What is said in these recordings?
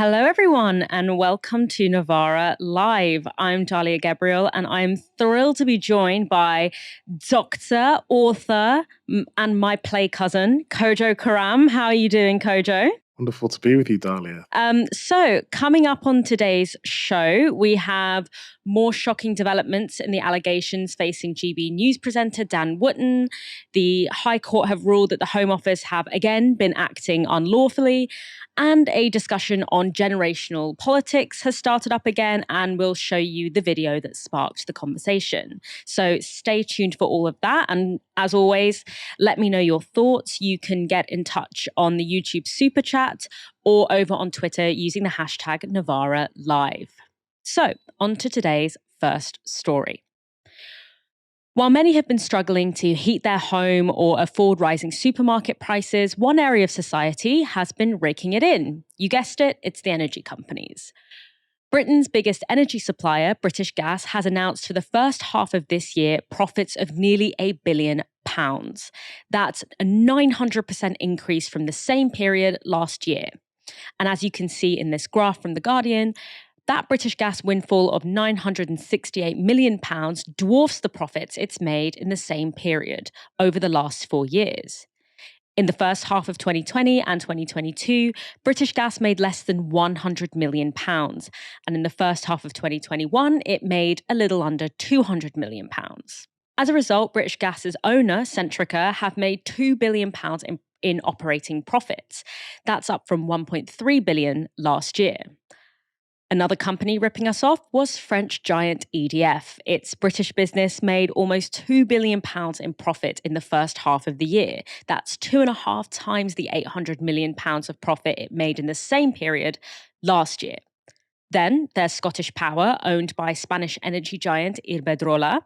Hello, everyone, and welcome to Novara Live. I'm Dalia Gebrial, and I'm thrilled to be joined by doctor, author, and my play cousin, Kojo Koram. How are you doing, Kojo? Wonderful to be with you, Dalia. So coming up on today's show, we have more shocking developments in the allegations facing GB News presenter Dan Wootton. The High Court have ruled that the Home Office have again been acting unlawfully, and a discussion on generational politics has started up again, and we'll show you the video that sparked the conversation. So stay tuned for all of that. And as always, let me know your thoughts. You can get in touch on the YouTube Super Chat or over on Twitter using the hashtag Novara Live. So, on to today's first story. While many have been struggling to heat their home or afford rising supermarket prices, one area of society has been raking it in. You guessed it, it's the energy companies. Britain's biggest energy supplier, British Gas, has announced for the first half of this year profits of nearly £1 billion. That's a 900% increase from the same period last year. And as you can see in this graph from The Guardian, that British Gas windfall of £968 million dwarfs the profits it's made in the same period over the last 4 years. In the first half of 2020 and 2022, British Gas made less than £100 million. And in the first half of 2021, it made a little under £200 million. As a result, British Gas's owner, Centrica, have made £2 billion in operating profits. That's up from £1.3 billion last year. Another company ripping us off was French giant EDF. Its British business made almost £2 billion in profit in the first half of the year. That's 2.5 times the £800 million of profit it made in the same period last year. Then there's Scottish Power, owned by Spanish energy giant Iberdrola,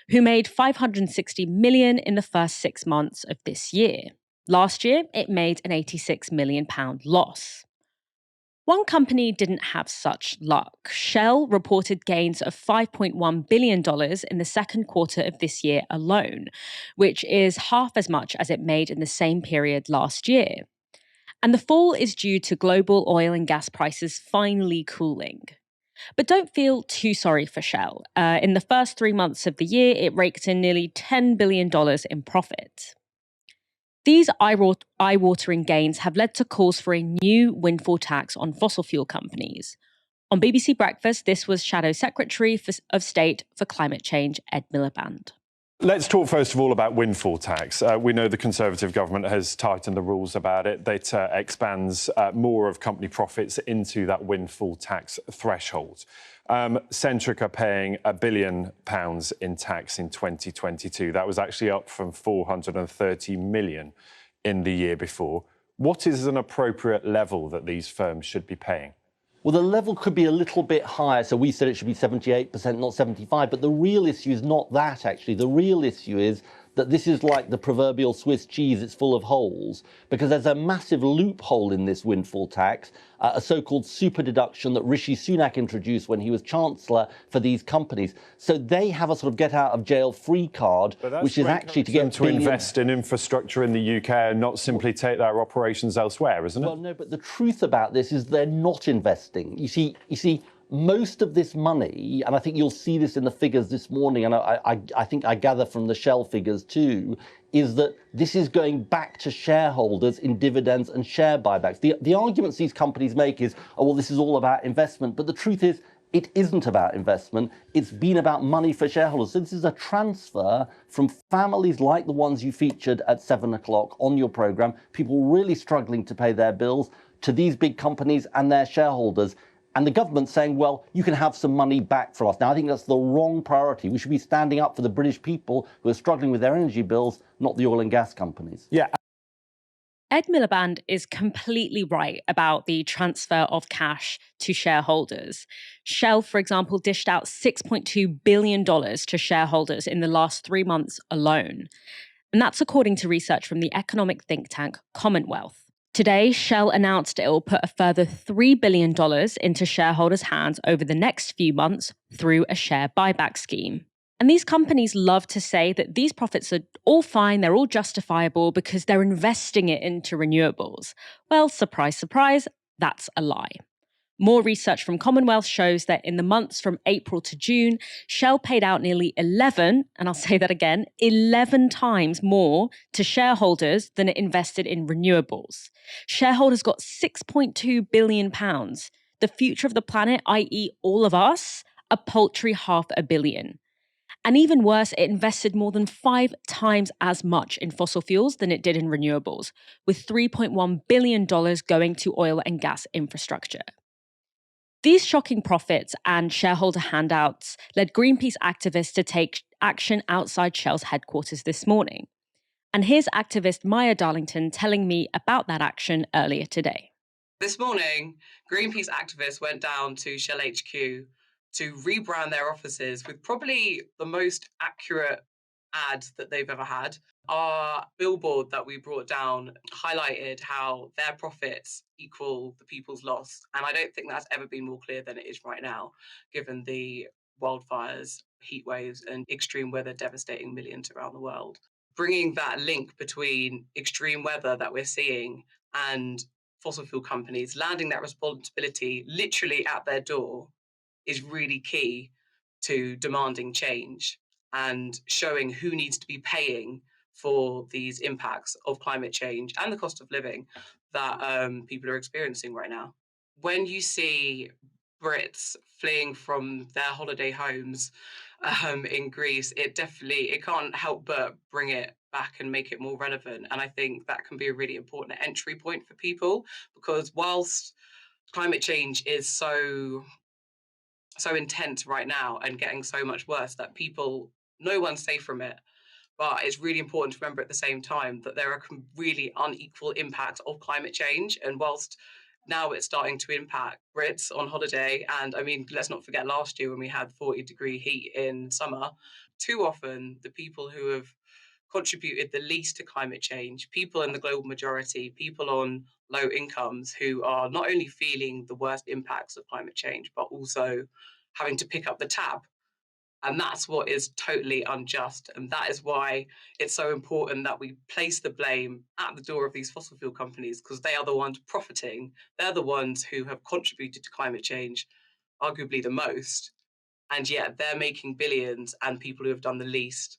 who made £560 million in the first 6 months of this year. Last year, it made an £86 million loss. One company didn't have such luck. Shell reported gains of $5.1 billion in the second quarter of this year alone, which is half as much as it made in the same period last year. And the fall is due to global oil and gas prices finally cooling. But don't feel too sorry for Shell. In the first 3 months of the year, it raked in nearly $10 billion in profit. These eye-watering gains have led to calls for a new windfall tax on fossil fuel companies. On BBC Breakfast, this was Shadow Secretary of State for Climate Change, Ed Miliband. Let's talk first of all about windfall tax. We know the Conservative government has tightened the rules about it. That expands more of company profits into that windfall tax threshold. Centrica paying £1 billion in tax in 2022. That was actually up from £430 million in the year before. What is an appropriate level that these firms should be paying? Well, the level could be a little bit higher. So we said it should be 78%, not 75%. But the real issue is not that, actually. The real issue is that this is like the proverbial Swiss cheese. It's full of holes, because there's a massive loophole in this windfall tax, a so-called super deduction that Rishi Sunak introduced when he was Chancellor for these companies. So they have a sort of get-out-of-jail-free card, which is actually to get to invest in infrastructure in the UK and not simply take their operations elsewhere, isn't it? Well, no, but the truth about this is they're not investing. You see, most of this money, and I think you'll see this in the figures this morning, and I think I gather from the Shell figures too, is that this is going back to shareholders in dividends and share buybacks. The arguments these companies make is, oh, well, this is all about investment. But the truth is, it isn't about investment. It's been about money for shareholders. So this is a transfer from families like the ones you featured at 7 o'clock on your programme, people really struggling to pay their bills, to these big companies and their shareholders. And the government saying, well, you can have some money back from us. Now, I think that's the wrong priority. We should be standing up for the British people who are struggling with their energy bills, not the oil and gas companies. Yeah. Ed Miliband is completely right about the transfer of cash to shareholders. Shell, for example, dished out $6.2 billion to shareholders in the last 3 months alone. And that's according to research from the economic think tank Commonwealth. Today, Shell announced it will put a further $3 billion into shareholders' hands over the next few months through a share buyback scheme. And these companies love to say that these profits are all fine, they're all justifiable because they're investing it into renewables. Well, surprise, surprise, that's a lie. More research from Commonwealth shows that in the months from April to June, Shell paid out nearly 11, and I'll say that again, 11 times more to shareholders than it invested in renewables. Shareholders got £6.2 billion. The future of the planet, i.e. all of us, a paltry £500 million. And even worse, it invested more than 5 times as much in fossil fuels than it did in renewables, with $3.1 billion going to oil and gas infrastructure. These shocking profits and shareholder handouts led Greenpeace activists to take action outside Shell's headquarters this morning. And here's activist Maya Darlington telling me about that action earlier today. This morning, Greenpeace activists went down to Shell HQ to rebrand their offices with probably the most accurate ad that they've ever had. Our billboard that we brought down highlighted how their profits equal the people's loss. And I don't think that's ever been more clear than it is right now, given the wildfires, heat waves, and extreme weather devastating millions around the world. Bringing that link between extreme weather that we're seeing and fossil fuel companies landing that responsibility literally at their door is really key to demanding change and showing who needs to be paying for these impacts of climate change and the cost of living that people are experiencing right now. When you see Brits fleeing from their holiday homes in Greece, it can't help but bring it back and make it more relevant. And I think that can be a really important entry point for people, because whilst climate change is so intense right now and getting so much worse that no one's safe from it. But it's really important to remember at the same time that there are really unequal impacts of climate change. And whilst now it's starting to impact Brits on holiday, and I mean, let's not forget last year when we had 40-degree heat in summer, too often the people who have contributed the least to climate change, people in the global majority, people on low incomes who are not only feeling the worst impacts of climate change, but also having to pick up the tab. And that's what is totally unjust. And that is why it's so important that we place the blame at the door of these fossil fuel companies, because they are the ones profiting. They're the ones who have contributed to climate change, arguably the most. And yet they're making billions, and people who have done the least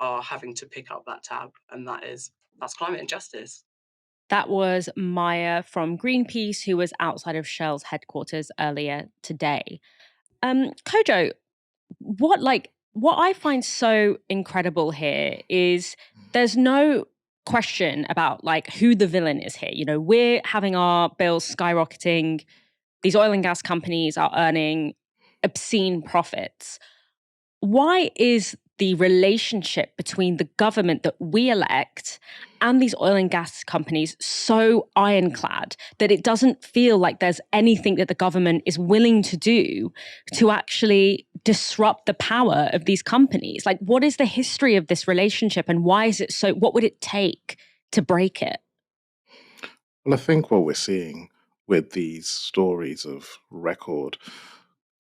are having to pick up that tab. And that's climate injustice. That was Maya from Greenpeace, who was outside of Shell's headquarters earlier today. Kojo, what I find so incredible here is there's no question about who the villain is here. You know, we're having our bills skyrocketing. These oil and gas companies are earning obscene profits. Why is the relationship between the government that we elect and these oil and gas companies so ironclad that it doesn't feel like there's anything that the government is willing to do to actually disrupt the power of these companies? Like, what is the history of this relationship, and why is it so? What would it take to break it? Well, I think what we're seeing with these stories of record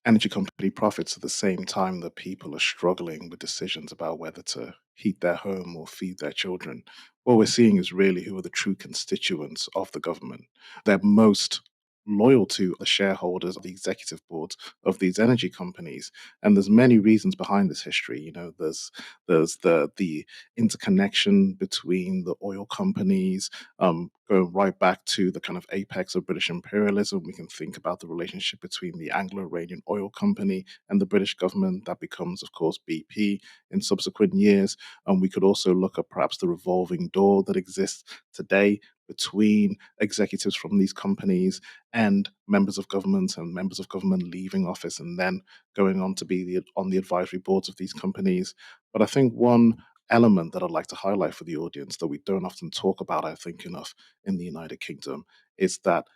energy company profits at the same time that people are struggling with decisions about whether to heat their home or feed their children, what we're seeing is really who are the true constituents of the government. They're most loyal to the shareholders of the executive boards of these energy companies, and there's many reasons behind this history. You know, there's the interconnection between the oil companies, going right back to the kind of apex of British imperialism. We can think about the relationship between the Anglo-Iranian Oil Company and the British government. That becomes, of course, BP in subsequent years. And we could also look at perhaps the revolving door that exists today between executives from these companies and members of government, and members of government leaving office and then going on to be on the advisory boards of these companies. But I think one element that I'd like to highlight for the audience that we don't often talk about, I think, enough in the United Kingdom is that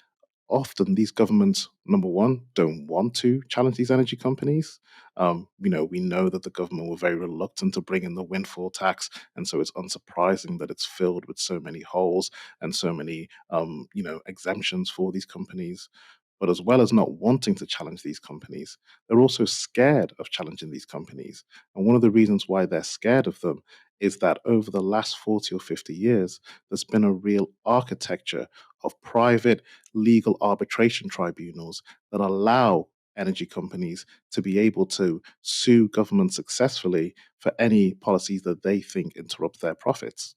often these governments, number one, don't want to challenge these energy companies. We know that the government were very reluctant to bring in the windfall tax, and so it's unsurprising that it's filled with so many holes and so many, exemptions for these companies. But as well as not wanting to challenge these companies, they're also scared of challenging these companies. And one of the reasons why they're scared of them is that over the last 40 or 50 years, there's been a real architecture of private legal arbitration tribunals that allow energy companies to be able to sue governments successfully for any policies that they think interrupt their profits.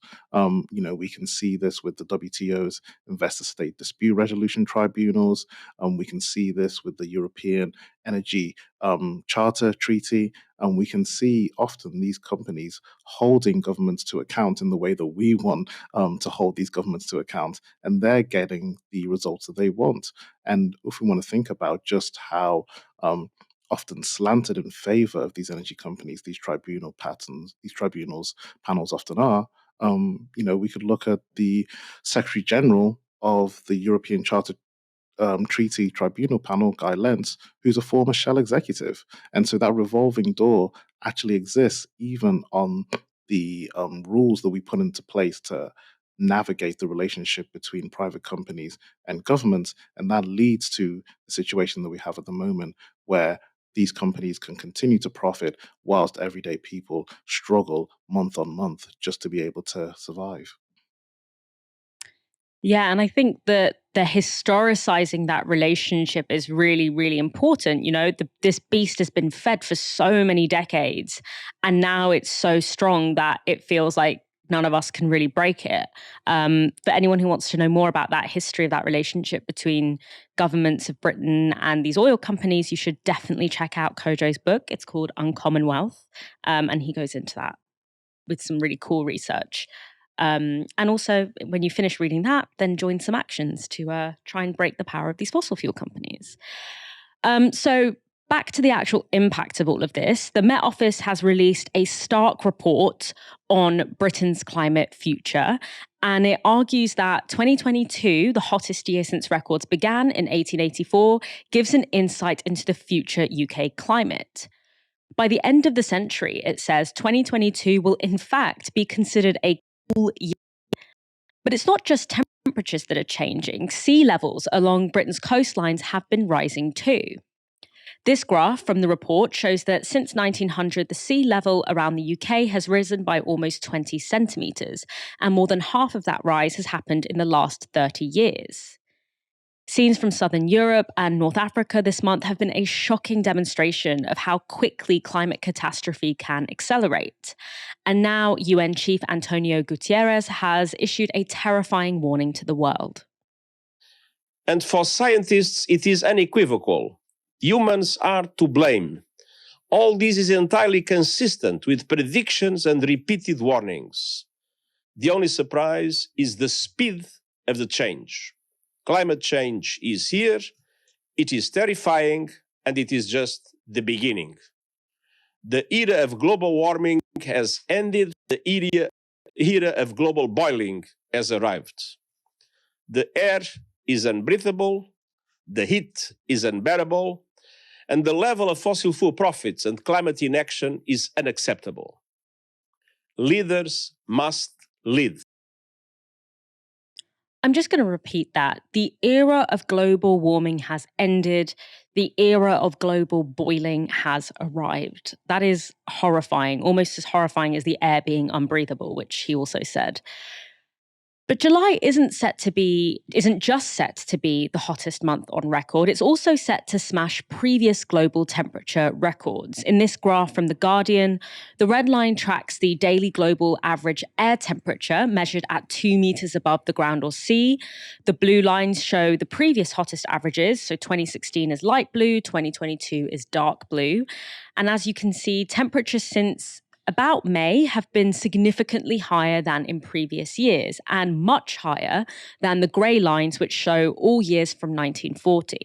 We can see this with the WTO's investor state dispute resolution tribunals. We can see this with the European Energy Charter Treaty. And we can see often these companies holding governments to account in the way that we want to hold these governments to account, and they're getting the results that they want. And if we want to think about just how often slanted in favor of these energy companies, these tribunals panels often are, we could look at the Secretary General of the European Charter Treaty Tribunal panel, Guy Lentz, who's a former Shell executive. And so that revolving door actually exists even on the rules that we put into place to navigate the relationship between private companies and governments. And that leads to the situation that we have at the moment, where these companies can continue to profit whilst everyday people struggle month on month just to be able to survive. Yeah, and I think that the historicizing that relationship is really, really important. This beast has been fed for so many decades, and now it's so strong that it feels like none of us can really break it. For anyone who wants to know more about that history of that relationship between governments of Britain and these oil companies, you should definitely check out Kojo's book. It's called Uncommon Wealth, and he goes into that with some really cool research. And also, when you finish reading that, then join some actions to try and break the power of these fossil fuel companies. So back to the actual impact of all of this, the Met Office has released a stark report on Britain's climate future. And it argues that 2022, the hottest year since records began in 1884, gives an insight into the future UK climate. By the end of the century, it says 2022 will in fact be considered a cool year. But it's not just temperatures that are changing. Sea levels along Britain's coastlines have been rising too. This graph from the report shows that since 1900, the sea level around the UK has risen by almost 20 centimetres, and more than half of that rise has happened in the last 30 years. Scenes from Southern Europe and North Africa this month have been a shocking demonstration of how quickly climate catastrophe can accelerate. And now UN Chief Antonio Guterres has issued a terrifying warning to the world. And for scientists, it is unequivocal. Humans are to blame. All this is entirely consistent with predictions and repeated warnings. The only surprise is the speed of the change. Climate change is here, it is terrifying, and it is just the beginning. The era of global warming has ended, the era of global boiling has arrived. The air is unbreathable, the heat is unbearable, and the level of fossil fuel profits and climate inaction is unacceptable. Leaders must lead. I'm just going to repeat that. The era of global warming has ended. The era of global boiling has arrived. That is horrifying, almost as horrifying as the air being unbreathable, which he also said. But July isn't just set to be the hottest month on record. It's also set to smash previous global temperature records. In this graph from The Guardian, the red line tracks the daily global average air temperature measured at 2 meters above the ground or sea. The blue lines show the previous hottest averages. So 2016 is light blue, 2022 is dark blue. And as you can see, temperatures since about May have been significantly higher than in previous years and much higher than the grey lines, which show all years from 1940.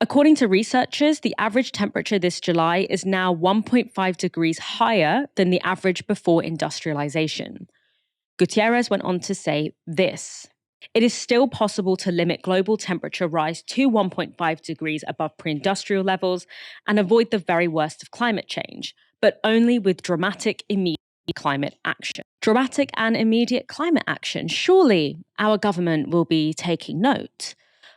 According to researchers, the average temperature this July is now 1.5 degrees higher than the average before industrialization. Guterres went on to say this: "It is still possible to limit global temperature rise to 1.5 degrees above pre-industrial levels and avoid the very worst of climate change, but only with dramatic, immediate climate action." Dramatic and immediate climate action. Surely our government will be taking note.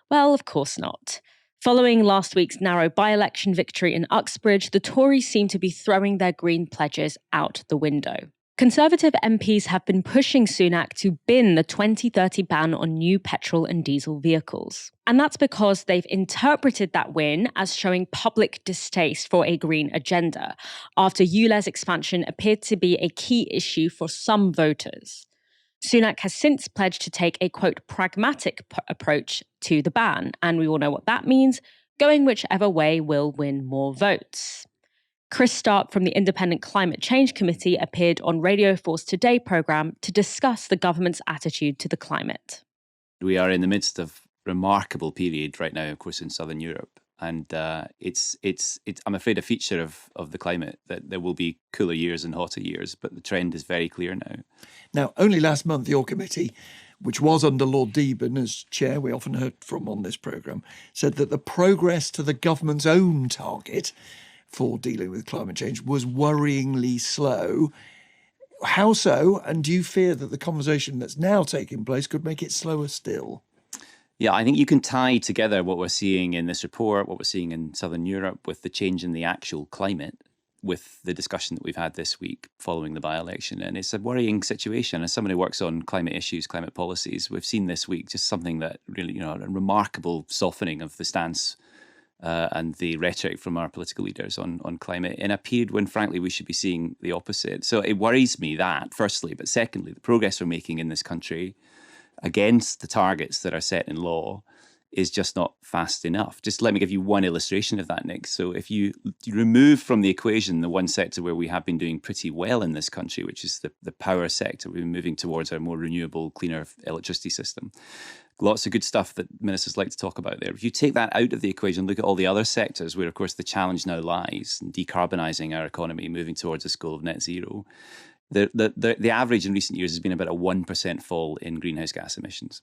Well, of course not. Following last week's narrow by-election victory in Uxbridge, the Tories seem to be throwing their green pledges out the window. Conservative MPs have been pushing Sunak to bin the 2030 ban on new petrol and diesel vehicles. And that's because they've interpreted that win as showing public distaste for a green agenda, after ULEZ expansion appeared to be a key issue for some voters. Sunak has since pledged to take a, quote, pragmatic approach to the ban, and we all know what that means, going whichever way will win more votes. Chris Stark from the Independent Climate Change Committee appeared on Radio 4's Today programme to discuss the government's attitude to the climate. We are in the midst of a remarkable period right now, of course, in Southern Europe. And it's I'm afraid, a feature of the climate that there will be cooler years and hotter years, but the trend is very clear now. Now, only last month, your committee, which was under Lord Deben as chair, we often heard from on this programme, said that the progress to the government's own target for dealing with climate change was worryingly slow. How so? And do you fear that the conversation that's now taking place could make it slower still? Yeah, I think you can tie together what we're seeing in this report, what we're seeing in Southern Europe with the change in the actual climate, with the discussion that we've had this week following the by-election. And it's a worrying situation. As someone who works on climate issues, climate policies, we've seen this week just something that really, a remarkable softening of the stance and the rhetoric from our political leaders on climate in a period when, frankly, we should be seeing the opposite. So it worries me that, firstly, but secondly, the progress we're making in this country against the targets that are set in law is just not fast enough. Just let me give you one illustration of that, Nick. So if you remove from the equation the one sector where we have been doing pretty well in this country, which is the power sector, we've been moving towards a more renewable, cleaner electricity system. Lots of good stuff that ministers like to talk about there. If you take that out of the equation, look at all the other sectors where, of course, the challenge now lies in decarbonising our economy, moving towards a goal of net zero. The average in recent years has been about a 1% fall in greenhouse gas emissions.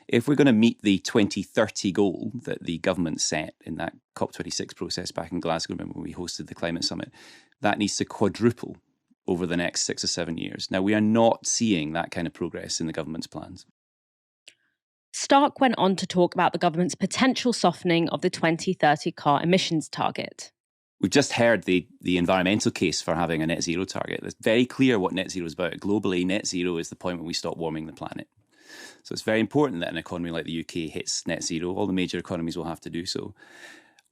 If we're going to meet the 2030 goal that the government set in that COP26 process back in Glasgow, remember when we hosted the climate summit, that needs to quadruple over the next 6 or 7 years. Now, we are not seeing that kind of progress in the government's plans. Stark went on to talk about the government's potential softening of the 2030 car emissions target. We've just heard the environmental case for having a net zero target. It's very clear what net zero is about. Globally, net zero is the point when we stop warming the planet. So it's very important that an economy like the UK hits net zero. All the major economies will have to do so.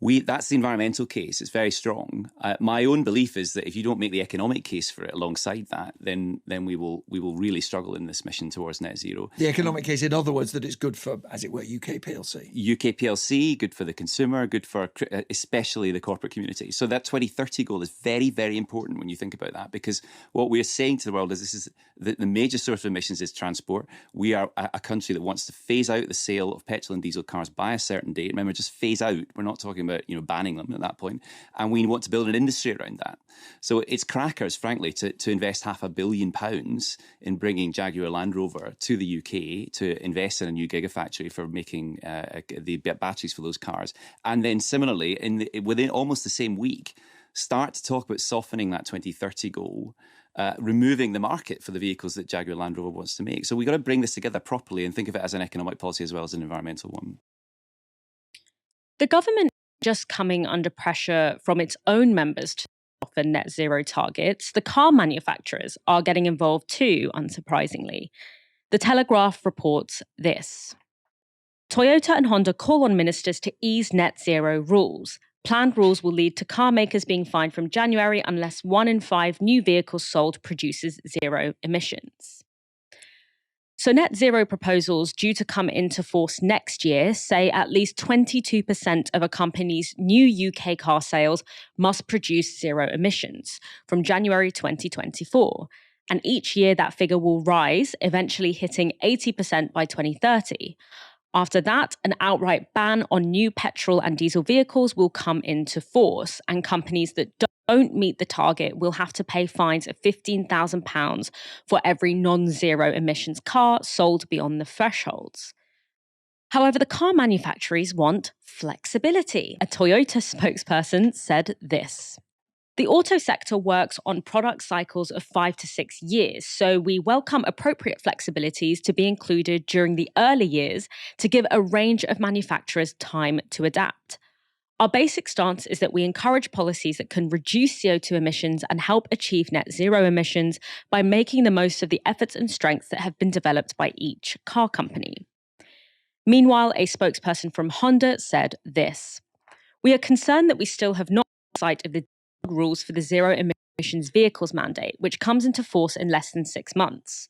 That's the environmental case. It's very strong. My own belief is that if you don't make the economic case for it alongside that, then we will really struggle in this mission towards net zero. The economic case, in other words, that it's good for, as it were, UK PLC. UK PLC, good for the consumer, good for especially the corporate community. So that 2030 goal is very, very important when you think about that, because what we're saying to the world is this is the major source of emissions is transport. We are a country that wants to phase out the sale of petrol and diesel cars by a certain date. Remember, just phase out. We're not talking about banning them at that point, and we want to build an industry around that. So it's crackers, frankly, to invest £500 million in bringing Jaguar Land Rover to the UK to invest in a new gigafactory for making the batteries for those cars, and then similarly within almost the same week start to talk about softening that 2030 goal. Removing the market for the vehicles that Jaguar Land Rover wants to make. So we've got to bring this together properly and think of it as an economic policy as well as an environmental one. The government just coming under pressure from its own members to offer net zero targets. The car manufacturers are getting involved too, unsurprisingly. The Telegraph reports this. Toyota and Honda call on ministers to ease net zero rules. Planned rules will lead to car makers being fined from January unless 1 in 5 new vehicles sold produces zero emissions. So net zero proposals due to come into force next year say at least 22% of a company's new UK car sales must produce zero emissions from January 2024. And each year that figure will rise, eventually hitting 80% by 2030. After that, an outright ban on new petrol and diesel vehicles will come into force, and companies that don't meet the target will have to pay fines of £15,000 for every non-zero emissions car sold beyond the thresholds. However, the car manufacturers want flexibility. A Toyota spokesperson said this. The auto sector works on product cycles of 5 to 6 years, so we welcome appropriate flexibilities to be included during the early years to give a range of manufacturers time to adapt. Our basic stance is that we encourage policies that can reduce CO2 emissions and help achieve net zero emissions by making the most of the efforts and strengths that have been developed by each car company. Meanwhile, a spokesperson from Honda said this: "We are concerned that we still have not sight of the rules for the zero emissions vehicles mandate, which comes into force in less than 6 months.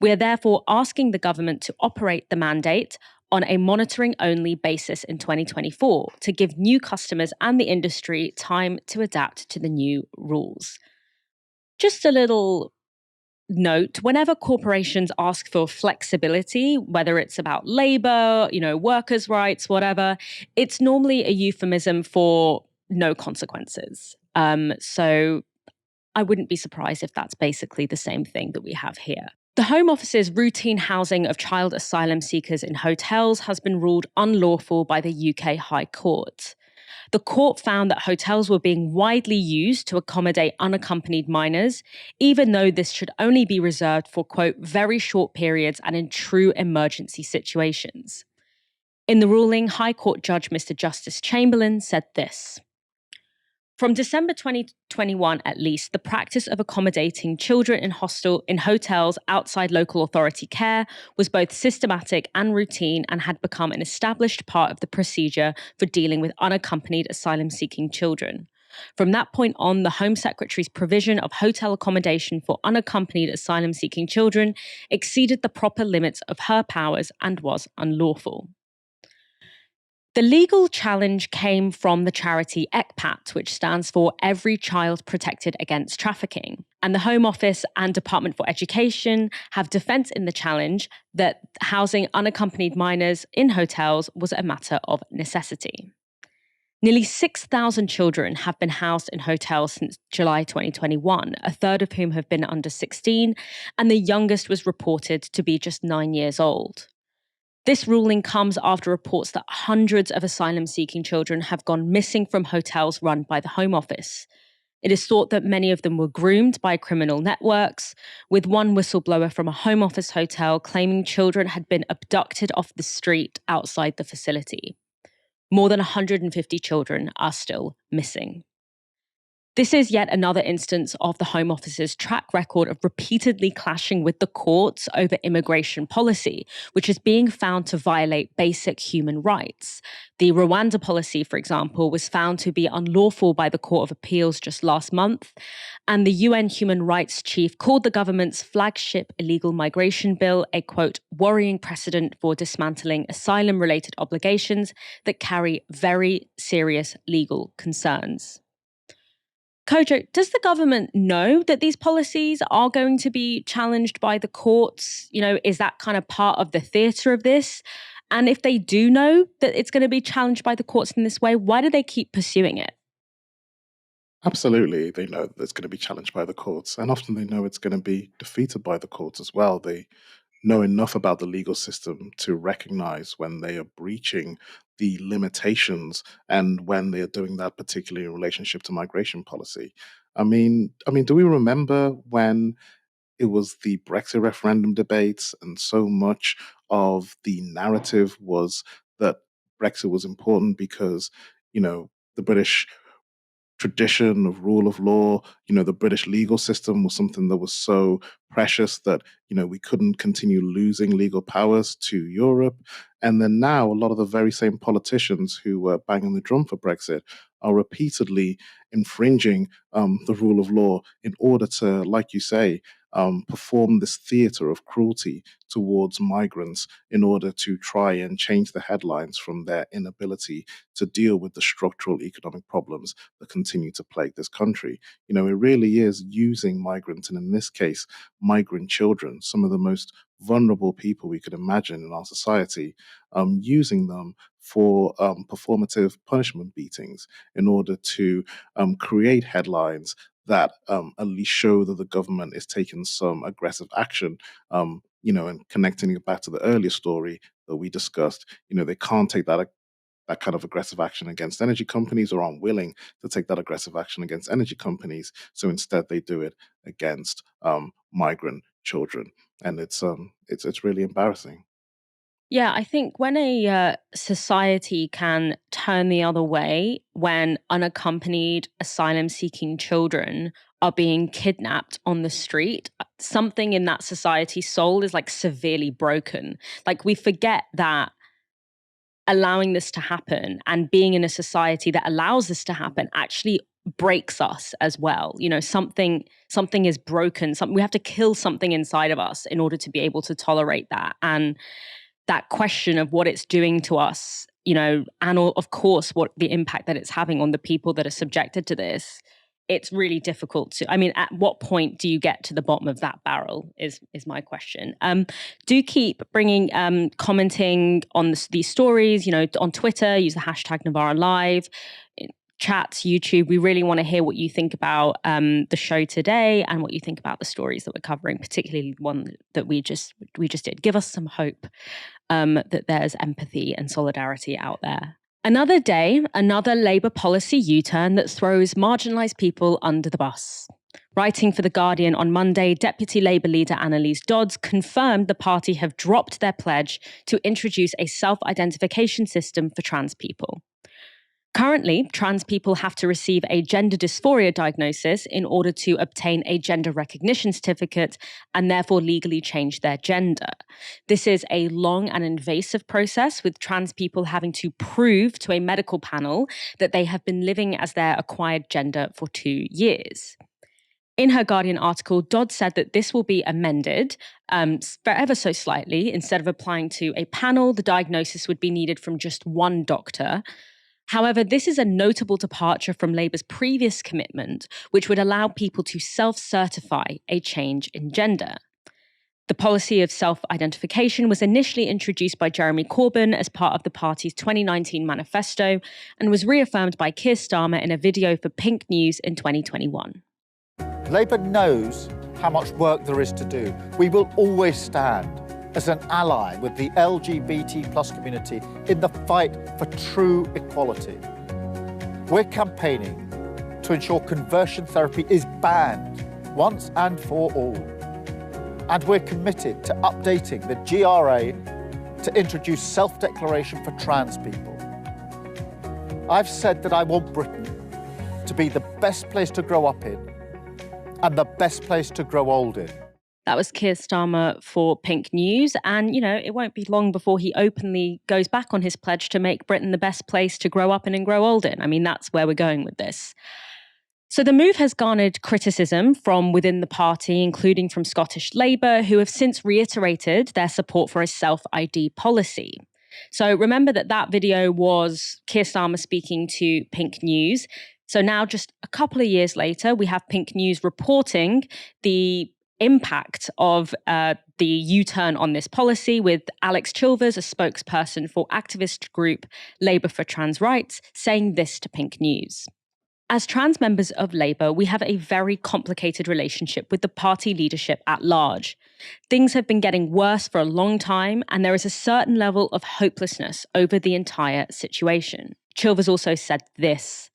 We are therefore asking the government to operate the mandate on a monitoring-only basis in 2024 to give new customers and the industry time to adapt to the new rules." Just a little note, whenever corporations ask for flexibility, whether it's about labor, workers' rights, whatever, it's normally a euphemism for no consequences. So I wouldn't be surprised if that's basically the same thing that we have here. The Home Office's routine housing of child asylum seekers in hotels has been ruled unlawful by the UK High Court. The court found that hotels were being widely used to accommodate unaccompanied minors, even though this should only be reserved for, quote, very short periods and in true emergency situations. In the ruling, High Court Judge Mr. Justice Chamberlain said this: "From December 2021, at least, the practice of accommodating children in hotels outside local authority care was both systematic and routine and had become an established part of the procedure for dealing with unaccompanied asylum-seeking children. From that point on, the Home Secretary's provision of hotel accommodation for unaccompanied asylum-seeking children exceeded the proper limits of her powers and was unlawful." The legal challenge came from the charity ECPAT, which stands for Every Child Protected Against Trafficking. And the Home Office and Department for Education have defence in the challenge that housing unaccompanied minors in hotels was a matter of necessity. Nearly 6,000 children have been housed in hotels since July 2021, a third of whom have been under 16, and the youngest was reported to be just 9 years old. This ruling comes after reports that hundreds of asylum-seeking children have gone missing from hotels run by the Home Office. It is thought that many of them were groomed by criminal networks, with one whistleblower from a Home Office hotel claiming children had been abducted off the street outside the facility. More than 150 children are still missing. This is yet another instance of the Home Office's track record of repeatedly clashing with the courts over immigration policy, which is being found to violate basic human rights. The Rwanda policy, for example, was found to be unlawful by the Court of Appeals just last month, and the UN Human Rights Chief called the government's flagship illegal migration bill a, quote, worrying precedent for dismantling asylum-related obligations that carry very serious legal concerns. Kojo, does the government know that these policies are going to be challenged by the courts? Is that kind of part of the theatre of this? And if they do know that it's going to be challenged by the courts in this way, why do they keep pursuing it? Absolutely, they know that it's going to be challenged by the courts, and often they know it's going to be defeated by the courts as well. They know enough about the legal system to recognize when they are breaching the limitations and when they are doing that, particularly in relationship to migration policy. Do we remember when it was the Brexit referendum debates and so much of the narrative was that Brexit was important because, the British tradition of rule of law, the British legal system was something that was so precious that, we couldn't continue losing legal powers to Europe. And then now a lot of the very same politicians who were banging the drum for Brexit are repeatedly infringing the rule of law in order to, like you say, perform this theatre of cruelty towards migrants in order to try and change the headlines from their inability to deal with the structural economic problems that continue to plague this country. It really is using migrants, and in this case, migrant children, some of the most vulnerable people we could imagine in our society, using them for performative punishment beatings in order to create headlines that at least show that the government is taking some aggressive action, and connecting it back to the earlier story that we discussed, they can't take that that kind of aggressive action against energy companies, or aren't willing to take that aggressive action against energy companies. So instead, they do it against migrant children, and it's really embarrassing. Yeah, I think when a society can turn the other way when unaccompanied asylum seeking children are being kidnapped on the street, something in that society's soul is like severely broken. Like we forget that allowing this to happen and being in a society that allows this to happen actually breaks us as well. You know, something is broken. We have to kill something inside of us in order to be able to tolerate that. And that question of what it's doing to us, you know, and of course, what the impact that it's having on the people that are subjected to this, it's really difficult to, I mean, at what point do you get to the bottom of that barrel is my question. Do keep bringing, commenting on these stories, you know, on Twitter, use the hashtag Novara Live, chats, YouTube. We really want to hear what you think about the show today and what you think about the stories that we're covering, particularly the one that we just did. Give us some hope that there's empathy and solidarity out there. Another day, another Labour policy U-turn that throws marginalised people under the bus. Writing for The Guardian on Monday, Deputy Labour leader Annalise Dodds confirmed the party have dropped their pledge to introduce a self-identification system for trans people. Currently, trans people have to receive a gender dysphoria diagnosis in order to obtain a gender recognition certificate and therefore legally change their gender. This is a long and invasive process, with trans people having to prove to a medical panel that they have been living as their acquired gender for 2 years. In her Guardian article, Dodd said that this will be amended ever so slightly. Instead of applying to a panel, the diagnosis would be needed from just one doctor. However, this is a notable departure from Labour's previous commitment, which would allow people to self-certify a change in gender. The policy of self-identification was initially introduced by Jeremy Corbyn as part of the party's 2019 manifesto and was reaffirmed by Keir Starmer in a video for Pink News in 2021. Labour knows how much work there is to do. We will always stand as an ally with the LGBT plus community in the fight for true equality. We're campaigning to ensure conversion therapy is banned once and for all. And we're committed to updating the GRA to introduce self-declaration for trans people. I've said that I want Britain to be the best place to grow up in and the best place to grow old in. That was Keir Starmer for Pink News. And, you know, it won't be long before he openly goes back on his pledge to make Britain the best place to grow up in and grow old in. I mean, that's where we're going with this. So the move has garnered criticism from within the party, including from Scottish Labour, who have since reiterated their support for a self-ID policy. So remember that video was Keir Starmer speaking to Pink News. So now, just a couple of years later, we have Pink News reporting the impact of the U-turn on this policy, with Alex Chilvers, a spokesperson for activist group Labour for Trans Rights, saying this to Pink News. As trans members of Labour, we have a very complicated relationship with the party leadership at large. Things have been getting worse for a long time, and there is a certain level of hopelessness over the entire situation. Chilvers also said this: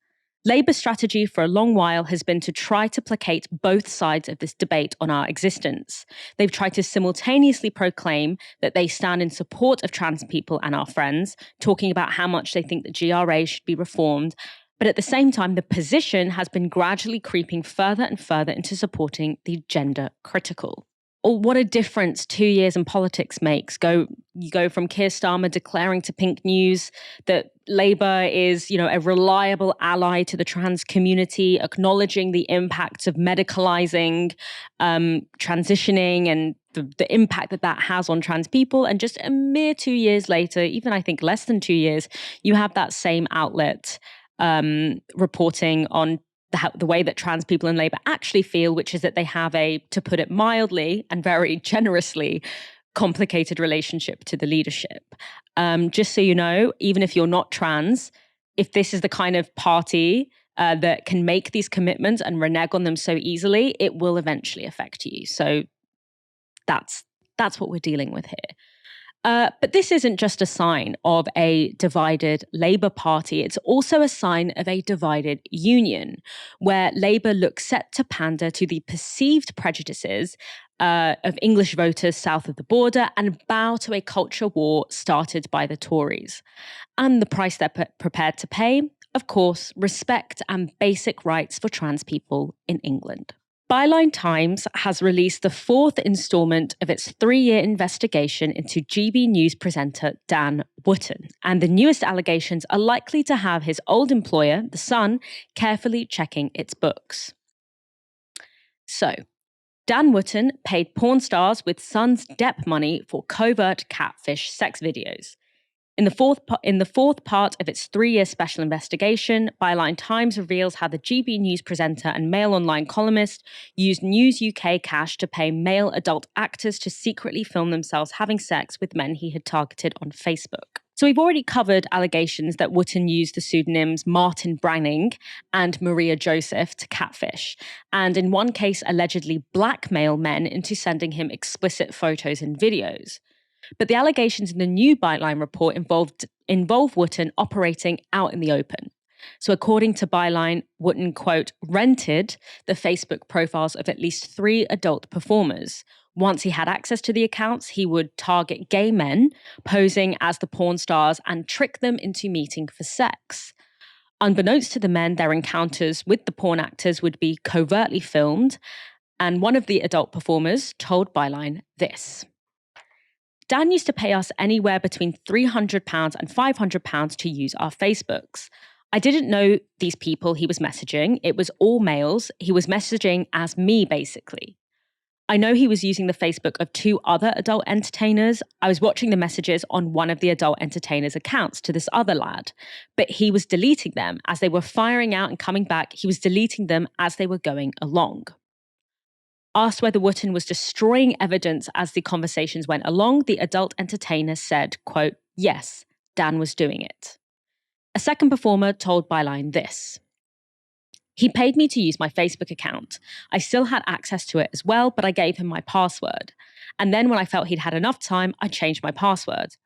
Labour's strategy for a long while has been to try to placate both sides of this debate on our existence. They've tried to simultaneously proclaim that they stand in support of trans people and our friends, talking about how much they think the GRA should be reformed, but at the same time, the position has been gradually creeping further and further into supporting the gender critical. Or what a difference 2 years in politics makes. You go from Keir Starmer declaring to Pink News that Labour is, you know, a reliable ally to the trans community, acknowledging the impacts of medicalising, transitioning, and the impact that has on trans people. And just a mere 2 years later, even I think less than 2 years, you have that same outlet reporting on the way that trans people in Labour actually feel, which is that they have a, to put it mildly and very generously, complicated relationship to the leadership. Just so you know, even if you're not trans, if this is the kind of party that can make these commitments and renege on them so easily, it will eventually affect you. So that's what we're dealing with here. But this isn't just a sign of a divided Labour Party, it's also a sign of a divided union, where Labour looks set to pander to the perceived prejudices of English voters south of the border and bow to a culture war started by the Tories. And the price they're prepared to pay, of course, respect and basic rights for trans people in England. Byline Times has released the fourth instalment of its 3-year investigation into GB News presenter Dan Wootton, and the newest allegations are likely to have his old employer, The Sun, carefully checking its books. So, Dan Wootton paid porn stars with Sun's Depp money for covert catfish sex videos. In the fourth part of its 3-year special investigation, Byline Times reveals how the GB News presenter and Mail Online columnist used News UK cash to pay male adult actors to secretly film themselves having sex with men he had targeted on Facebook. So we've already covered allegations that Wootton used the pseudonyms Martin Branning and Maria Joseph to catfish, and in one case allegedly blackmail men into sending him explicit photos and videos. But the allegations in the new Byline report involve Wootton operating out in the open. So according to Byline, Wootton, quote, rented the Facebook profiles of at least 3 adult performers. Once he had access to the accounts, he would target gay men posing as the porn stars and trick them into meeting for sex. Unbeknownst to the men, their encounters with the porn actors would be covertly filmed, and one of the adult performers told Byline this. Dan used to pay us anywhere between £300 and £500 to use our Facebooks. I didn't know these people he was messaging. It was all males. He was messaging as me, basically. I know he was using the Facebook of 2 other adult entertainers. I was watching the messages on one of the adult entertainers' accounts to this other lad, but he was deleting them as they were firing out and coming back. He was deleting them as they were going along. Asked whether Wootton was destroying evidence as the conversations went along, the adult entertainer said, quote, yes, Dan was doing it. A second performer told Byline this. He paid me to use my Facebook account. I still had access to it as well, but I gave him my password. And then when I felt he'd had enough time, I changed my password.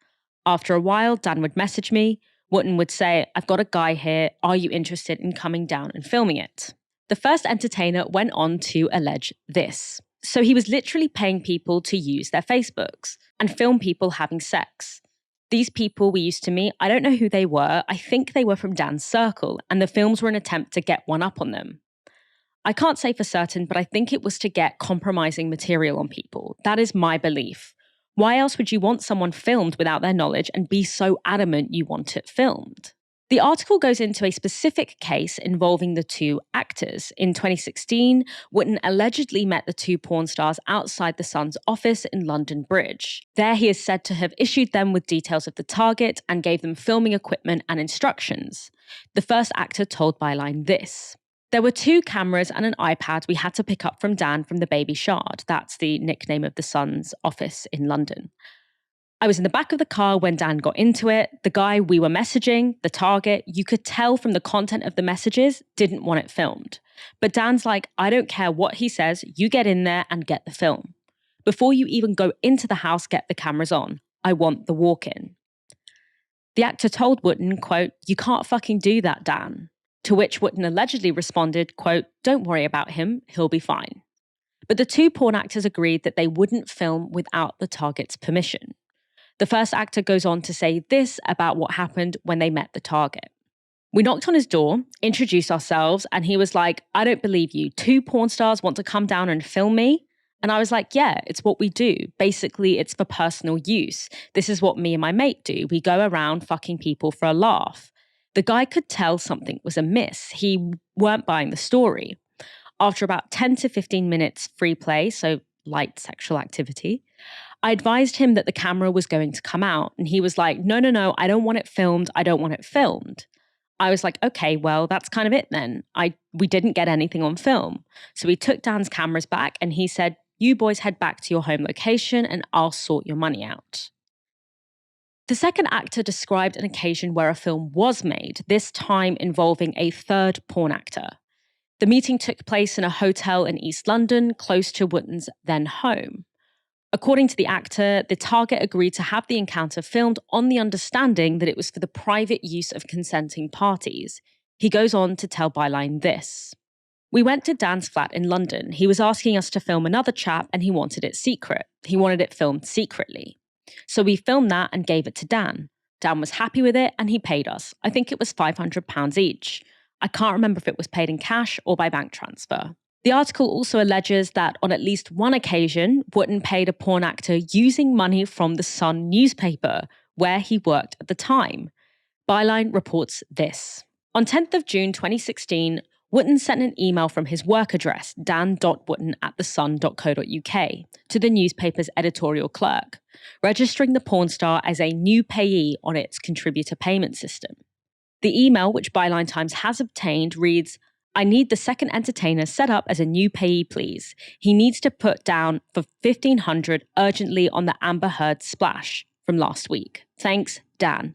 After a while, Dan would message me. Wootton would say, I've got a guy here. Are you interested in coming down and filming it? The first entertainer went on to allege this. So he was literally paying people to use their Facebooks and film people having sex. These people we used to meet, I don't know who they were. I think they were from Dan's circle, and the films were an attempt to get one up on them. I can't say for certain, but I think it was to get compromising material on people. That is my belief. Why else would you want someone filmed without their knowledge and be so adamant you want it filmed? The article goes into a specific case involving the 2 actors. In 2016, Wootton allegedly met the 2 porn stars outside the Sun's office in London Bridge. There he is said to have issued them with details of the target and gave them filming equipment and instructions. The first actor told Byline this. There were 2 cameras and an iPad we had to pick up from Dan from the Baby Shard. That's the nickname of the Sun's office in London. I was in the back of the car when Dan got into it. The guy we were messaging, the target, you could tell from the content of the messages, didn't want it filmed. But Dan's like, I don't care what he says, you get in there and get the film. Before you even go into the house, get the cameras on. I want the walk-in. The actor told Wootton, quote, you can't fucking do that, Dan. To which Wootton allegedly responded, quote, don't worry about him, he'll be fine. But the 2 porn actors agreed that they wouldn't film without the target's permission. The first actor goes on to say this about what happened when they met the target. We knocked on his door, introduced ourselves, and he was like, I don't believe you. 2 porn stars want to come down and film me? And I was like, yeah, it's what we do. Basically, it's for personal use. This is what me and my mate do. We go around fucking people for a laugh. The guy could tell something was amiss. He weren't buying the story. After about 10 to 15 minutes free play, so light sexual activity, I advised him that the camera was going to come out, and he was like, no, I don't want it filmed. I don't want it filmed. I was like, okay, well, that's kind of it then. We didn't get anything on film. So we took Dan's cameras back, and he said, you boys head back to your home location and I'll sort your money out. The second actor described an occasion where a film was made, this time involving a third porn actor. The meeting took place in a hotel in East London, close to Wootton's then home. According to the actor, the target agreed to have the encounter filmed on the understanding that it was for the private use of consenting parties. He goes on to tell Byline this. We went to Dan's flat in London. He was asking us to film another chap and he wanted it secret. He wanted it filmed secretly. So we filmed that and gave it to Dan. Dan was happy with it and he paid us. I think it was £500 each. I can't remember if it was paid in cash or by bank transfer. The article also alleges that on at least one occasion, Wootton paid a porn actor using money from the Sun newspaper, where he worked at the time. Byline reports this. On 10th of June 2016, Wootton sent an email from his work address, dan.wootton@thesun.co.uk, to the newspaper's editorial clerk, registering the porn star as a new payee on its contributor payment system. The email, which Byline Times has obtained, reads, I need the second entertainer set up as a new payee, please. He needs to put down for $1,500 urgently on the Amber Heard splash from last week. Thanks, Dan.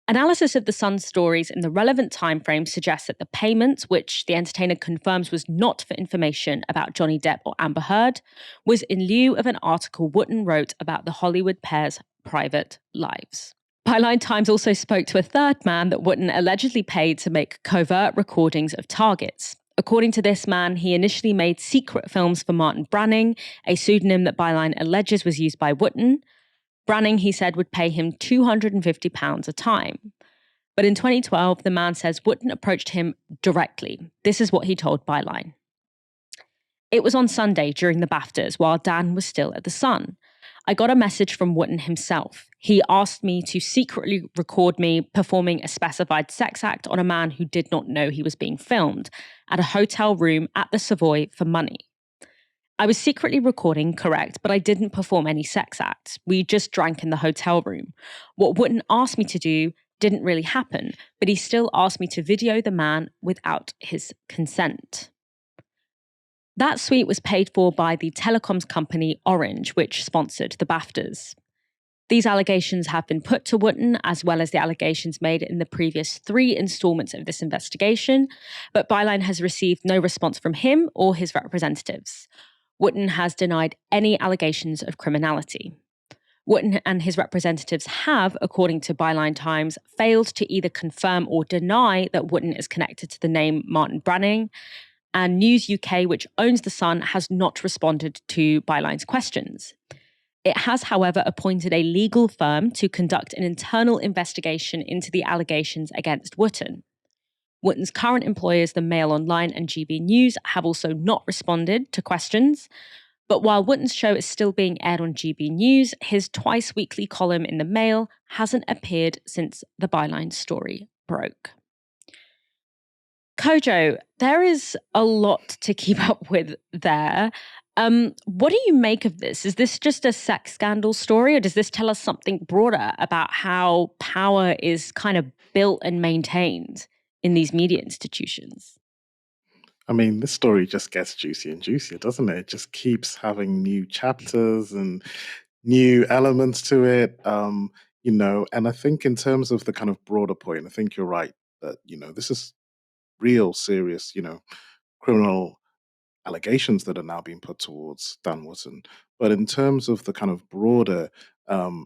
Analysis of the Sun's stories in the relevant timeframe suggests that the payment, which the entertainer confirms was not for information about Johnny Depp or Amber Heard, was in lieu of an article Wootton wrote about the Hollywood pair's private lives. Byline Times also spoke to a third man that Wootton allegedly paid to make covert recordings of targets. According to this man, he initially made secret films for Martin Branning, a pseudonym that Byline alleges was used by Wootton. Branning, he said, would pay him £250 a time. But in 2012, the man says Wootton approached him directly. This is what he told Byline. It was on Sunday during the BAFTAs while Dan was still at the Sun. I got a message from Wootton himself. He asked me to secretly record me performing a specified sex act on a man who did not know he was being filmed at a hotel room at the Savoy for money. I was secretly recording, correct, but I didn't perform any sex acts. We just drank in the hotel room. What Wootton asked me to do didn't really happen, but he still asked me to video the man without his consent. That suite was paid for by the telecoms company Orange, which sponsored the BAFTAs. These allegations have been put to Wootton, as well as the allegations made in the previous 3 installments of this investigation, but Byline has received no response from him or his representatives. Wootton has denied any allegations of criminality. Wootton and his representatives have, according to Byline Times, failed to either confirm or deny that Wootton is connected to the name Martin Branning, and News UK, which owns The Sun, has not responded to Byline's questions. It has, however, appointed a legal firm to conduct an internal investigation into the allegations against Wootton. Wootton's current employers, the Mail Online and GB News, have also not responded to questions. But while Wootton's show is still being aired on GB News, his twice-weekly column in the Mail hasn't appeared since the Byline story broke. Kojo, there is a lot to keep up with there. What do you make of this? Is this just a sex scandal story, or does this tell us something broader about how power is kind of built and maintained in these media institutions? I mean, this story just gets juicier and juicier, doesn't it? It just keeps having new chapters and new elements to it. And I think in terms of the kind of broader point, I think you're right that, this is real serious, criminal allegations that are now being put towards Dan Wootton. But in terms of the kind of broader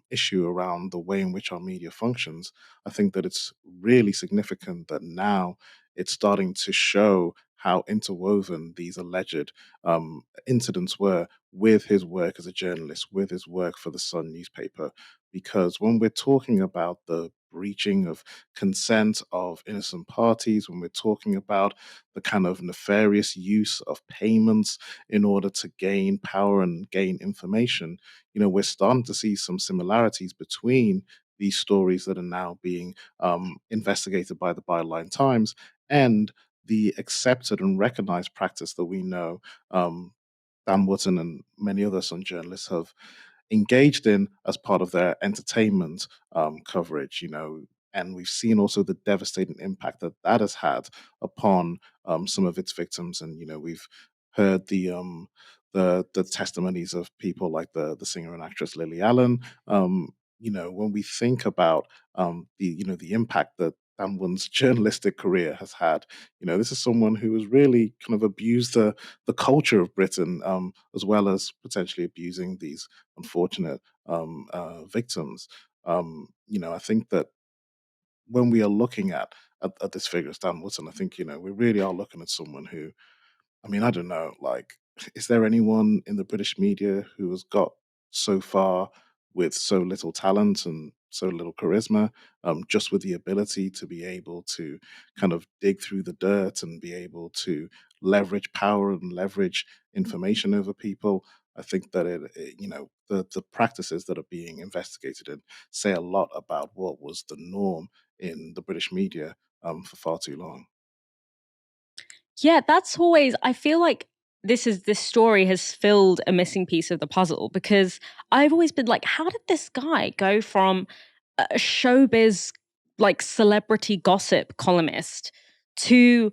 issue around the way in which our media functions, I think that it's really significant that now it's starting to show how interwoven these alleged incidents were with his work as a journalist, with his work for the Sun newspaper. Because when we're talking about the breaching of consent of innocent parties, when we're talking about the kind of nefarious use of payments in order to gain power and gain information, we're starting to see some similarities between these stories that are now being investigated by the Byline Times and the accepted and recognized practice that we know Dan Wootton and many other Sun journalists have engaged in as part of their entertainment coverage, and we've seen also the devastating impact that that has had upon some of its victims. And, we've heard the testimonies of people like the singer and actress Lily Allen. When we think about the impact that Dan Wootton's journalistic career has had. This is someone who has really kind of abused the culture of Britain, as well as potentially abusing these unfortunate victims. I think that when we are looking at this figure as Dan Wootton, I think we really are looking at someone who, I don't know, like, is there anyone in the British media who has got so far with so little talent and so little charisma, just with the ability to be able to kind of dig through the dirt and be able to leverage power and leverage information over people? I think that the practices that are being investigated in say a lot about what was the norm in the British media for far too long. Yeah, that's always, I feel like this story has filled a missing piece of the puzzle, because I've always been like, how did this guy go from a showbiz, like, celebrity gossip columnist to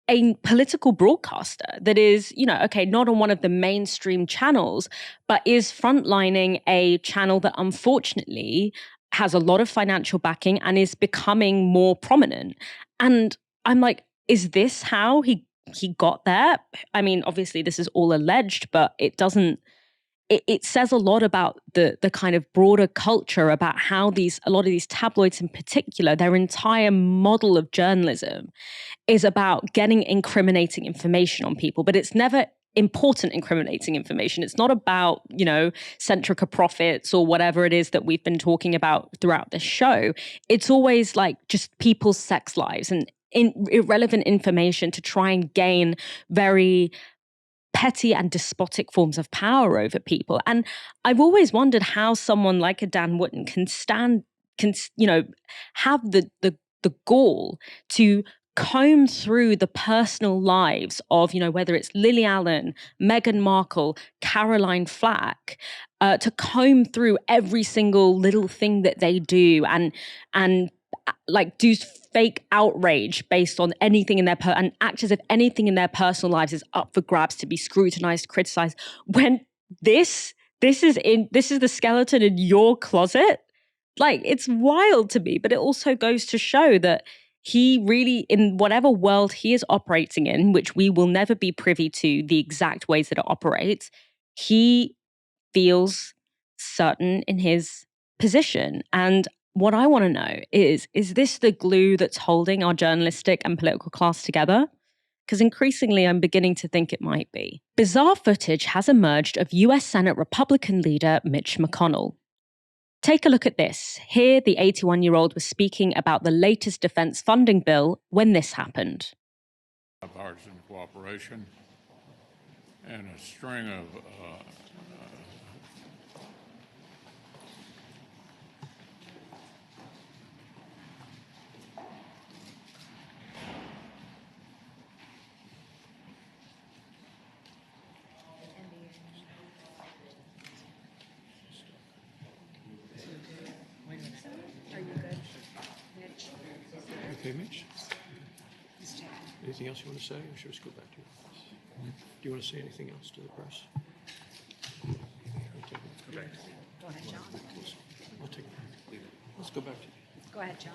a political broadcaster that is, okay, not on one of the mainstream channels, but is frontlining a channel that unfortunately has a lot of financial backing and is becoming more prominent? And I'm like, is this how he got there? I mean, obviously this is all alleged, but it doesn't, it says a lot about the kind of broader culture about how a lot of these tabloids in particular, their entire model of journalism is about getting incriminating information on people, but it's never important incriminating information. It's not about, Centrica profits or whatever it is that we've been talking about throughout this show. It's always like just people's sex lives and irrelevant information to try and gain very petty and despotic forms of power over people. And I've always wondered how someone like a Dan Wootton can have the gall to comb through the personal lives of, whether it's Lily Allen, Meghan Markle, Caroline Flack, to comb through every single little thing that they do and like do fake outrage based on anything in their and act as if anything in their personal lives is up for grabs to be scrutinized, criticized, when this is the skeleton in your closet. Like, it's wild to me, but it also goes to show that he really, in whatever world he is operating in, which we will never be privy to the exact ways that it operates, he feels certain in his position. And what I want to know is this the glue that's holding our journalistic and political class together? Because increasingly I'm beginning to think it might be. Bizarre footage has emerged of US Senate Republican leader Mitch McConnell. Take a look at this. Here, the 81-year-old was speaking about the latest defense funding bill when this happened. Bipartisan cooperation and a string of Okay, Mitch? Anything else you want to say, or should we just go back to your office? Do you want to say anything else to the press? Go ahead, John. We'll take a break. Let's go back to you. Go ahead, John.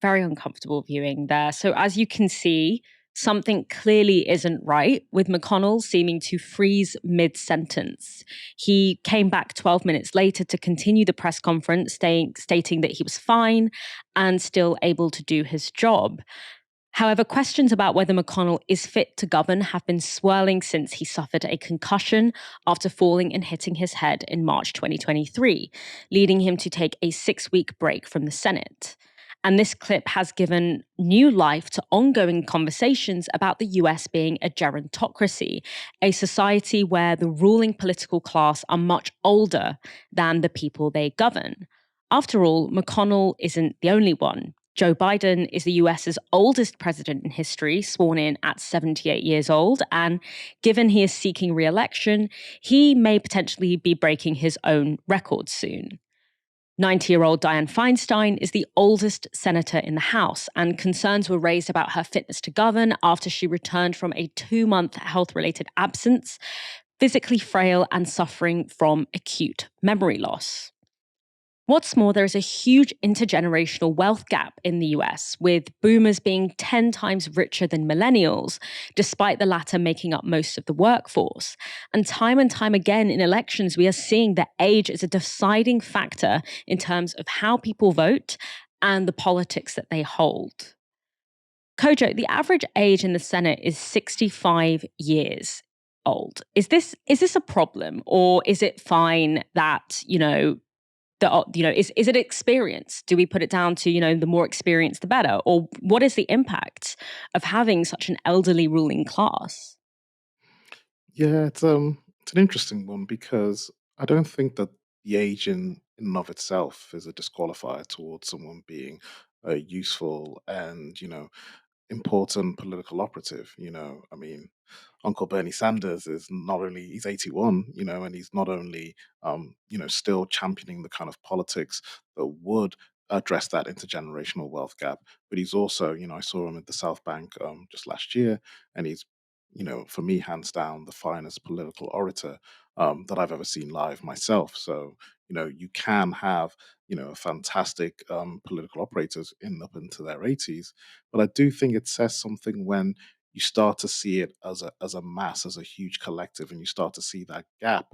Very uncomfortable viewing there. So as you can see, something clearly isn't right with McConnell seeming to freeze mid-sentence. He came back 12 minutes later to continue the press conference, stating that he was fine and still able to do his job. However, questions about whether McConnell is fit to govern have been swirling since he suffered a concussion after falling and hitting his head in March 2023, leading him to take a 6-week break from the Senate. And this clip has given new life to ongoing conversations about the US being a gerontocracy, a society where the ruling political class are much older than the people they govern. After all, McConnell isn't the only one. Joe Biden is the US's oldest president in history, sworn in at 78 years old, and given he is seeking re-election, he may potentially be breaking his own record soon. 90-year-old Dianne Feinstein is the oldest senator in the House, and concerns were raised about her fitness to govern after she returned from a 2-month health-related absence. physically frail and suffering from acute memory loss. What's more, there is a huge intergenerational wealth gap in the US, with boomers being 10 times richer than millennials, despite the latter making up most of the workforce. And time again in elections, we are seeing that age is a deciding factor in terms of how people vote and the politics that they hold. Kojo, the average age in the Senate is 65 years old. Is this a problem, or is it fine that, is it experience? Do we put it down to, the more experience, the better? Or what is the impact of having such an elderly ruling class? Yeah, it's an interesting one because I don't think that the age in and of itself is a disqualifier towards someone being a useful and important political operative. I mean, Uncle Bernie Sanders is not only he's 81, and he's not only still championing the kind of politics that would address that intergenerational wealth gap, but he's also, I saw him at the South Bank just last year, and he's, for me, hands down, the finest political orator that I've ever seen live myself. So, you can have, fantastic political operators up into their 80s, but I do think it says something when you start to see it as a mass, as a huge collective, and you start to see that gap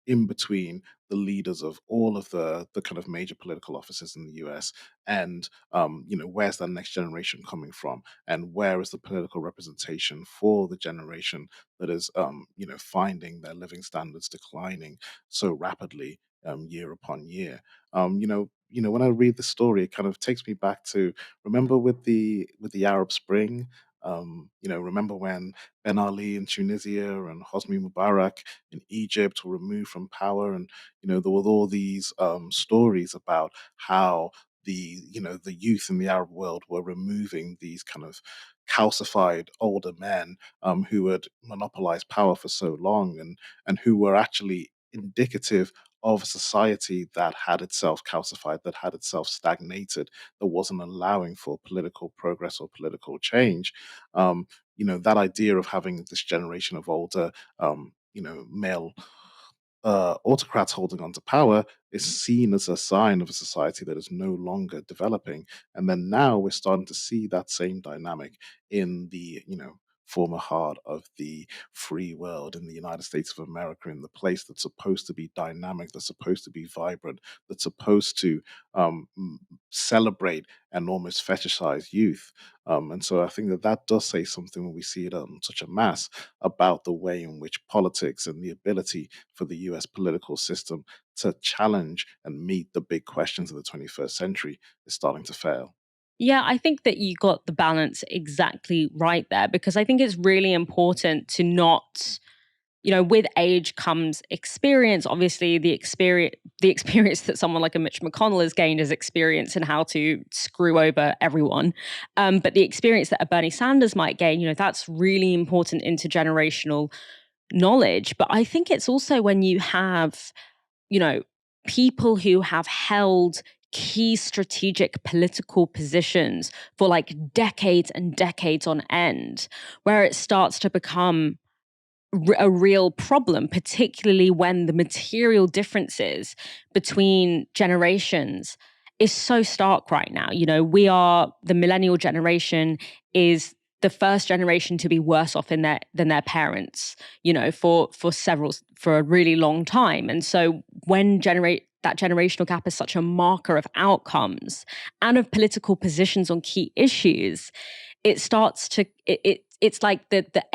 in between the leaders of all of the kind of major political offices in the US, and where's that next generation coming from, and where is the political representation for the generation that is finding their living standards declining so rapidly year upon year. When I read the story, it kind of takes me back to, remember with the Arab Spring. Remember when Ben Ali in Tunisia and Hosni Mubarak in Egypt were removed from power, and there were all these stories about how the youth in the Arab world were removing these kind of calcified older men who had monopolized power for so long, and who were actually indicative of a society that had itself calcified, that had itself stagnated, that wasn't allowing for political progress or political change. That idea of having this generation of older, male autocrats holding on to power is seen as a sign of a society that is no longer developing. And then now we're starting to see that same dynamic in the, former heart of the free world, in the United States of America, in the place that's supposed to be dynamic, that's supposed to be vibrant, that's supposed to celebrate and almost fetishize youth. And so I think that does say something when we see it on such a mass about the way in which politics and the ability for the US political system to challenge and meet the big questions of the 21st century is starting to fail. Yeah, I think that you got the balance exactly right there, because I think it's really important to not, with age comes experience. Obviously, the experience that someone like a Mitch McConnell has gained is experience in how to screw over everyone. But the experience that a Bernie Sanders might gain, that's really important intergenerational knowledge. But I think it's also when you have, people who have held key strategic political positions for like decades and decades on end, where it starts to become a real problem, particularly when the material differences between generations is so stark right now. The millennial generation is the first generation to be worse off than their parents, for a really long time. And so when that generational gap is such a marker of outcomes and of political positions on key issues, it starts to it's like the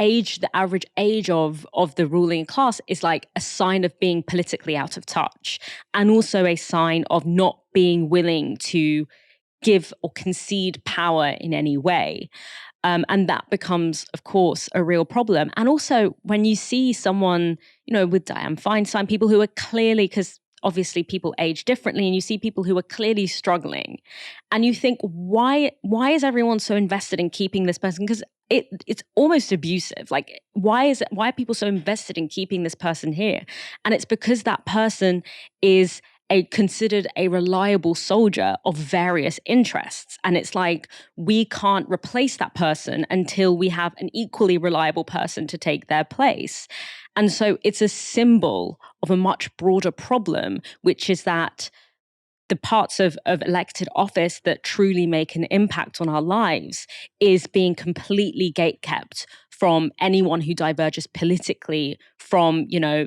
average age of the ruling class is like a sign of being politically out of touch, and also a sign of not being willing to give or concede power in any way. And that becomes, of course, a real problem. And also when you see someone, with Dianne Feinstein, people who are clearly, because obviously people age differently, and you see people who are clearly struggling, and you think, why is everyone so invested in keeping this person? Because it's almost abusive. Like, why are people so invested in keeping this person here? And it's because that person is considered a reliable soldier of various interests. And it's like, we can't replace that person until we have an equally reliable person to take their place. And so it's a symbol of a much broader problem, which is that the parts of elected office that truly make an impact on our lives is being completely gatekept from anyone who diverges politically from, you know,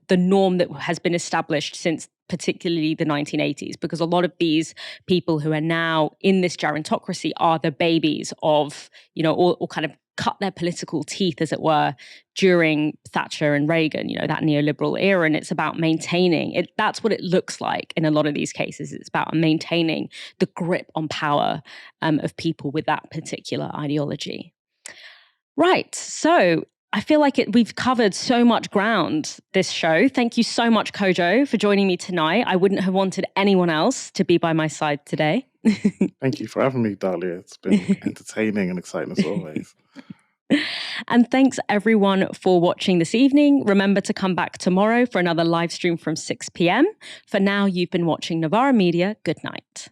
the norm that has been established since particularly the 1980s, because a lot of these people who are now in this gerontocracy are the babies of, you know, or kind of cut their political teeth, as it were, during Thatcher and Reagan, you know, that neoliberal era. And it's about maintaining it. That's what it looks like in a lot of these cases. It's about maintaining the grip on power of people with that particular ideology. Right. So I feel like we've covered so much ground this show. Thank you so much, Kojo, for joining me tonight. I wouldn't have wanted anyone else to be by my side today. Thank you for having me, Dalia. It's been entertaining and exciting as always. And thanks everyone for watching this evening. Remember to come back tomorrow for another live stream from 6 p.m. For now, you've been watching Novara Media. Good night.